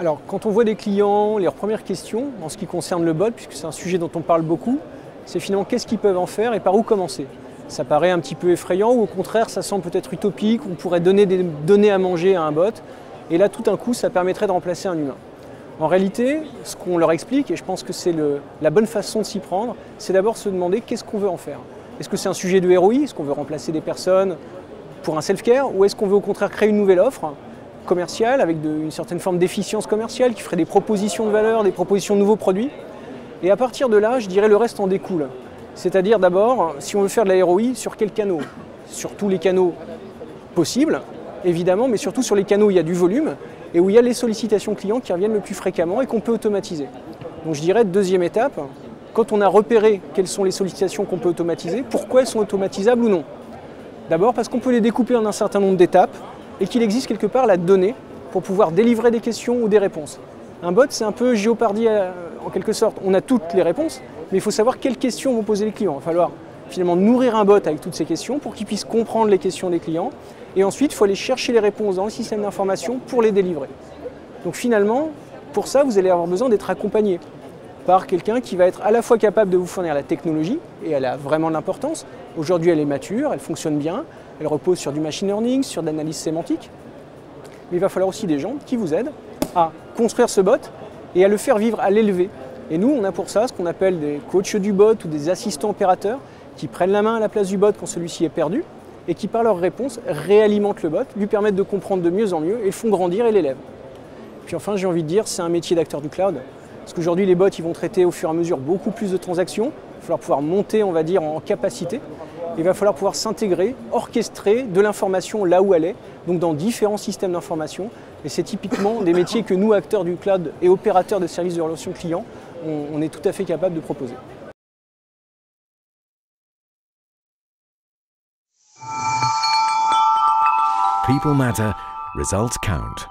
Alors, quand on voit des clients, leurs premières questions en ce qui concerne le bot, puisque c'est un sujet dont on parle beaucoup, c'est finalement qu'est-ce qu'ils peuvent en faire et par où commencer. Ça paraît un petit peu effrayant ou au contraire, ça semble peut-être utopique, on pourrait donner des données à manger à un bot et là, tout d'un coup, ça permettrait de remplacer un humain. En réalité, ce qu'on leur explique, et je pense que c'est la bonne façon de s'y prendre, c'est d'abord se demander qu'est-ce qu'on veut en faire. Est-ce que c'est un sujet de ROI? Est-ce qu'on veut remplacer des personnes pour un self-care? Ou est-ce qu'on veut au contraire créer une nouvelle offre commerciale avec une certaine forme d'efficience commerciale qui ferait des propositions de valeur, des propositions de nouveaux produits? Et à partir de là, je dirais le reste en découle. C'est-à-dire d'abord, si on veut faire de la ROI, sur quels canaux? Sur tous les canaux possibles, évidemment, mais surtout sur les canaux où il y a du volume et où il y a les sollicitations clients qui reviennent le plus fréquemment et qu'on peut automatiser. Donc je dirais, deuxième étape, quand on a repéré quelles sont les sollicitations qu'on peut automatiser, pourquoi elles sont automatisables ou non? D'abord parce qu'on peut les découper en un certain nombre d'étapes et qu'il existe quelque part la donnée pour pouvoir délivrer des questions ou des réponses. Un bot, c'est un peu Jeopardy en quelque sorte. On a toutes les réponses, mais il faut savoir quelles questions vont poser les clients. Il va falloir finalement nourrir un bot avec toutes ces questions pour qu'il puisse comprendre les questions des clients. Et ensuite, il faut aller chercher les réponses dans le système d'information pour les délivrer. Donc finalement, pour ça, vous allez avoir besoin d'être accompagné par quelqu'un qui va être à la fois capable de vous fournir la technologie, et elle a vraiment de l'importance. Aujourd'hui, elle est mature, elle fonctionne bien, elle repose sur du machine learning, sur de l'analyse sémantique. Mais il va falloir aussi des gens qui vous aident à construire ce bot et à le faire vivre, à l'élever. Et nous, on a pour ça ce qu'on appelle des coachs du bot ou des assistants opérateurs qui prennent la main à la place du bot quand celui-ci est perdu et qui, par leurs réponses, réalimentent le bot, lui permettent de comprendre de mieux en mieux et le font grandir et l'élèvent. Puis enfin, j'ai envie de dire, c'est un métier d'acteur du cloud. Parce qu'aujourd'hui, les bots, ils vont traiter au fur et à mesure beaucoup plus de transactions. Il va falloir pouvoir monter, on va dire, en capacité. Il va falloir pouvoir s'intégrer, orchestrer de l'information là où elle est, donc dans différents systèmes d'information. Et c'est typiquement des métiers que nous, acteurs du cloud et opérateurs de services de relations clients, on est tout à fait capable de proposer. People matter, results count.